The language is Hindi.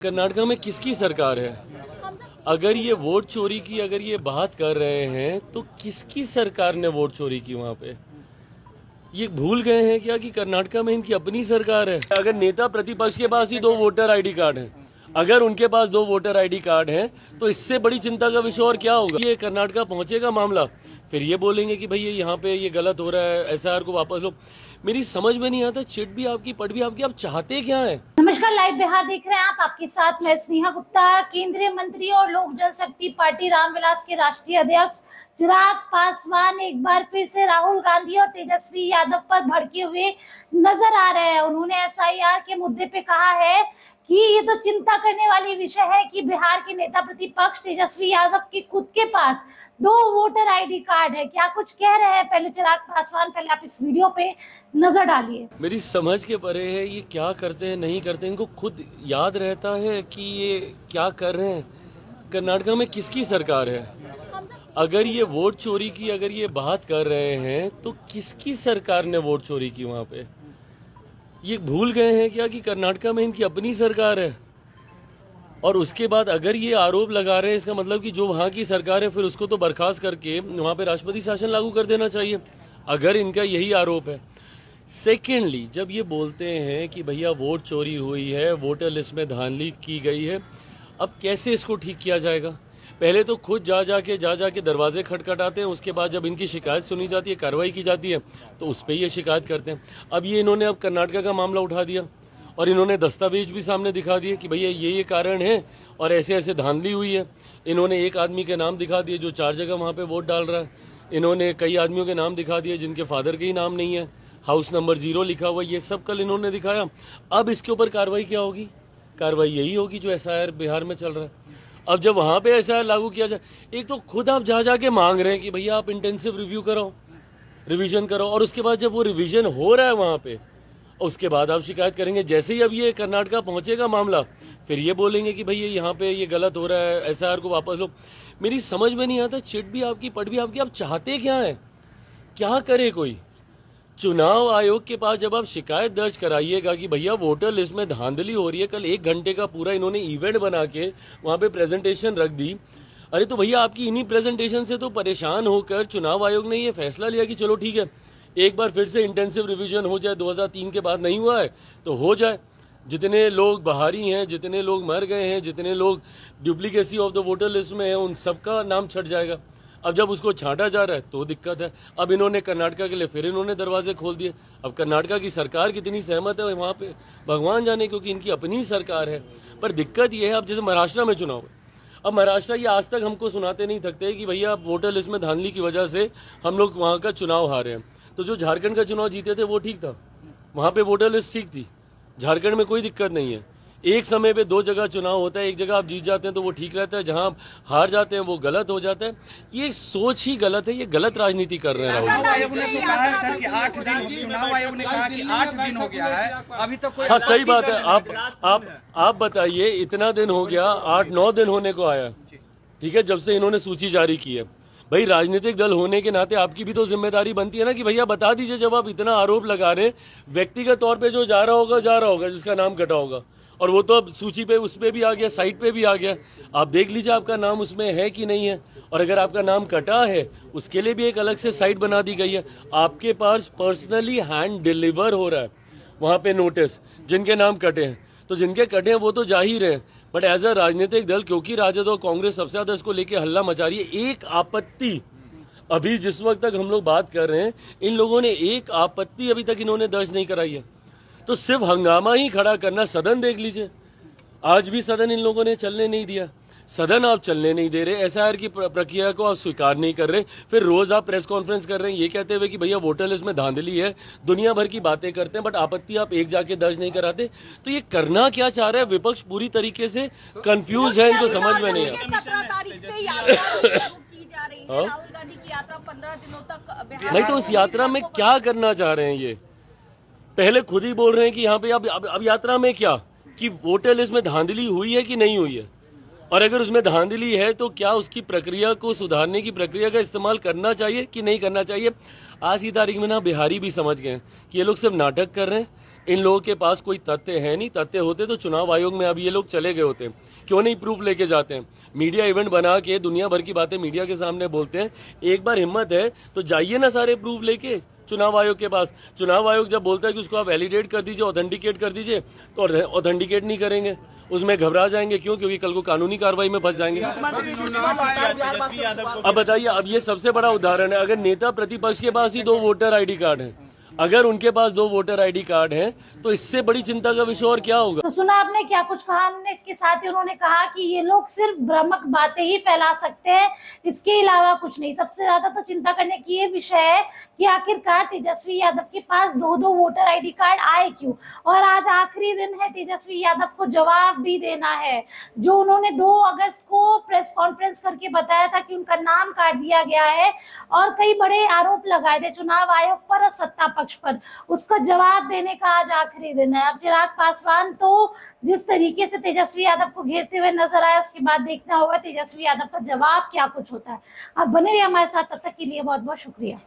कर्नाटक में किसकी सरकार है? अगर ये वोट चोरी की अगर ये बात कर रहे हैं तो किसकी सरकार ने वोट चोरी की वहां पे? ये भूल गए हैं क्या कि कर्नाटक में इनकी अपनी सरकार है? अगर नेता प्रतिपक्ष के पास ही 2 वोटर आईडी कार्ड हैं, अगर उनके पास 2 वोटर आईडी कार्ड हैं तो इससे बड़ी चिंता का विषय और क्या होगा? ये कर्नाटक पहुंचेगा मामला, फिर ये बोलेंगे कि भैया यहाँ पे ये गलत हो रहा है, एसआईआर को वापस लो। मेरी समझ में नहीं आता, चिट भी आपकी पट भी आपकी, आप चाहते क्या है? नमस्कार, लाइव बिहार देख रहे हैं आप। आपके साथ मैं स्नेहा गुप्ता। केंद्रीय मंत्री और लोक जनशक्ति पार्टी रामविलास के राष्ट्रीय अध्यक्ष चिराग पासवान एक बार फिर से राहुल गांधी और तेजस्वी यादव पर भड़के हुए नजर आ रहे हैं। उन्होंने एसआईआर के मुद्दे पे कहा है कि ये तो चिंता करने वाली विषय है कि बिहार के नेता प्रतिपक्ष तेजस्वी यादव के खुद के पास 2 वोटर आईडी कार्ड है। क्या कुछ कह रहे हैं पहले चिराग पासवान, पहले आप इस वीडियो पे नजर डालिए। मेरी समझ के परे है ये क्या करते हैं नहीं करते, इनको खुद याद रहता है कि ये क्या कर रहे हैं? कर्नाटक में किसकी सरकार है? अगर ये वोट चोरी की अगर ये बात कर रहे हैं तो किसकी सरकार ने वोट चोरी की वहां पे? ये भूल गए हैं क्या कि कर्नाटक में इनकी अपनी सरकार है? और उसके बाद अगर ये आरोप लगा रहे हैं, इसका मतलब कि जो वहां की सरकार है फिर उसको तो बर्खास्त करके वहां पे राष्ट्रपति शासन लागू कर देना चाहिए, अगर इनका यही आरोप है। सेकेंडली, जब ये बोलते हैं कि भैया वोट चोरी हुई है, वोटर लिस्ट में धांधली की गई है, अब कैसे इसको ठीक किया जाएगा? पहले तो खुद जा जाके दरवाजे खटखटाते हैं, उसके बाद जब इनकी शिकायत सुनी जाती है, कार्रवाई की जाती है, तो उस पर ये शिकायत करते हैं। अब इन्होंने कर्नाटक का मामला उठा दिया और इन्होंने दस्तावेज भी सामने दिखा दिए कि भैया ये कारण है और ऐसे ऐसे धांधली हुई है। इन्होंने एक आदमी के नाम दिखा दिए जो 4 जगह वहां पे वोट डाल रहा है। इन्होंने कई आदमियों के नाम दिखा दिए जिनके फादर के ही नाम नहीं है, हाउस नंबर 0 लिखा हुआ, ये सब कल इन्होंने दिखाया। अब इसके ऊपर कार्रवाई क्या होगी? कार्रवाई यही होगी जो एसआईआर बिहार में चल रहा है। अब जब वहां पे एसआईआर लागू किया जाए, एक तो खुद आप जाके मांग रहे हैं कि भैया आप इंटेंसिव रिव्यू कराओ, रिवीजन करो, और उसके बाद जब वो रिवीजन हो रहा है वहां पे, उसके बाद आप शिकायत करेंगे। जैसे ही अब ये कर्नाटक पहुंचेगा मामला, फिर ये बोलेंगे कि भैया यहाँ पे ये गलत हो रहा है, एसआईआर को वापस लो। मेरी समझ में नहीं आता, चिट भी आपकी पट भी आपकी, आप चाहते क्या है? क्या करे कोई? चुनाव आयोग के पास जब आप शिकायत दर्ज कराइएगा कि भैया वोटर लिस्ट में धांधली हो रही है, कल 1 घंटे का पूरा इन्होंने इवेंट बना के वहां पे प्रेजेंटेशन रख दी। अरे तो भैया आपकी इन्हीं प्रेजेंटेशन से तो परेशान होकर चुनाव आयोग ने ये फैसला लिया कि चलो ठीक है, एक बार फिर से इंटेंसिव रिवीजन हो जाए। 2003 के बाद नहीं हुआ है तो हो जाए। जितने लोग बाहरी हैं, जितने लोग मर गए हैं, जितने लोग duplicacy of the voter list में हैं, उन सबका नाम छट जाएगा। अब जब उसको छांटा जा रहा है तो दिक्कत है। अब इन्होंने कर्नाटक के लिए फिर इन्होंने दरवाजे खोल दिए। अब कर्नाटक की सरकार कितनी सहमत है वहां पे भगवान जाने, क्योंकि इनकी अपनी सरकार है। पर दिक्कत यह है, अब जैसे महाराष्ट्र में चुनाव है, अब महाराष्ट्र ये आज तक हमको सुनाते नहीं थकते कि भैया वोटर लिस्ट में धांधली की वजह से हम लोग वहां का चुनाव हारे हैं। तो जो झारखंड का चुनाव जीते थे वो ठीक था, वहां पे वोटर लिस्ट ठीक थी, झारखंड में कोई दिक्कत नहीं है। एक समय पे 2 जगह चुनाव होता है, एक जगह आप जीत जाते हैं तो वो ठीक रहता है, जहां आप हार जाते हैं वो गलत हो जाता है। ये सोच ही गलत है, ये गलत राजनीति कर रहे हैं राहुल। चुनाव आयोग ने तो कहा है सर कि 8 दिन, चुनाव आयोग ने कहा कि 8 दिन हो गया है, अभी तक कोई। हाँ सही बात है। आप बताइए, इतना दिन हो गया, 8-9 दिन होने को आया, ठीक है, जब से इन्होंने सूची जारी की है। भाई राजनीतिक दल होने के नाते आपकी भी तो जिम्मेदारी बनती है ना कि भैया बता दीजिए, जब आप इतना आरोप लगा रहे हैं, व्यक्तिगत तौर पे जो जा रहा होगा जिसका नाम कटा होगा, और वो तो अब सूची पे उस पे भी आ गया, साइट पे भी आ गया, आप देख लीजिए आपका नाम उसमें है कि नहीं है। और अगर आपका नाम कटा है उसके लिए भी एक अलग से साइट बना दी गई है। आपके पास पर्सनली हैंड डिलीवर हो रहा है वहां पे नोटिस, जिनके नाम कटे हैं। तो जिनके कटे हैं वो तो जाहिर है, बट एज अ राजनीतिक दल, क्योंकि राजद और कांग्रेस सबसे ज्यादा इसको लेके हल्ला मचा रही है, एक आपत्ति अभी जिस वक्त तक हम लोग बात कर रहे हैं, इन लोगों ने एक आपत्ति अभी तक इन्होंने दर्ज नहीं कराई है। तो सिर्फ हंगामा ही खड़ा करना, सदन देख लीजिए, आज भी सदन इन लोगों ने चलने नहीं दिया। सदन आप चलने नहीं दे रहे, एसआईआर की प्रक्रिया को आप स्वीकार नहीं कर रहे, फिर रोज आप प्रेस कॉन्फ्रेंस कर रहे हैं ये कहते हुए कि भैया वोटर लिस्ट में धांधली है, दुनिया भर की बातें करते हैं, बट आपत्ति आप एक जाके दर्ज नहीं कराते। तो ये करना क्या चाह रहा है विपक्ष? पूरी तरीके से कंफ्यूज है, इनको समझ में नहीं आ नहीं। तो उस यात्रा में क्या करना चाह रहे हैं ये? पहले खुद ही बोल रहे हैं कि यहाँ पे अब यात्रा में क्या, कि वोटर लिस्ट में धांधली हुई है कि नहीं हुई है, और अगर उसमें धांधली है तो क्या उसकी प्रक्रिया को सुधारने की प्रक्रिया का इस्तेमाल करना चाहिए कि नहीं करना चाहिए। आज की तारीख में ना बिहारी भी समझ गए कि ये लोग सिर्फ नाटक कर रहे हैं, इन लोगों के पास कोई तथ्य है नहीं, तथ्य होते तो चुनाव आयोग में अभी ये लोग चले गए होते। क्यों नहीं प्रूफ लेके जाते हैं? मीडिया इवेंट बना के दुनिया भर की बातें मीडिया के सामने बोलते हैं। एक बार हिम्मत है तो जाइए ना सारे प्रूफ लेके चुनाव आयोग के पास। चुनाव आयोग जब बोलता है कि उसको आप वैलिडेट कर दीजिए, ऑथेंटिकेट कर दीजिए, तो ऑथेंटिकेट नहीं करेंगे, उसमें घबरा जाएंगे। क्यों? क्योंकि कल को कानूनी कार्रवाई में फंस जाएंगे। अब बताइए, अब ये सबसे बड़ा उदाहरण है। अगर नेता प्रतिपक्ष के पास ही 2 वोटर आईडी कार्ड हैं, अगर उनके पास 2 वोटर आईडी कार्ड हैं, तो इससे बड़ी चिंता का विषय और क्या होगा? तो सुना आपने क्या कुछ कहा हमने। इसके साथ ही उन्होंने कहा कि ये लोग सिर्फ भ्रामक बातें ही फैला सकते हैं, इसके अलावा कुछ नहीं। सबसे ज्यादा तो चिंता करने की ये विषय है कि आखिरकार तेजस्वी यादव के पास 2 वोटर आईडी कार्ड आए क्यों। और आज आखिरी दिन है, तेजस्वी यादव को जवाब भी देना है। जो उन्होंने 2 अगस्त को प्रेस कॉन्फ्रेंस करके बताया था कि उनका नाम काट दिया गया है और कई बड़े आरोप लगाए थे चुनाव आयोग पर और सत्ता पक्ष पर, उसका जवाब देने का आज आखिरी दिन है। अब चिराग पासवान तो जिस तरीके से तेजस्वी यादव को घेरते हुए नजर आए, उसके बाद देखना होगा तेजस्वी यादव का जवाब क्या कुछ होता है। अब बने रहिए हमारे साथ, तब तक के लिए बहुत बहुत शुक्रिया।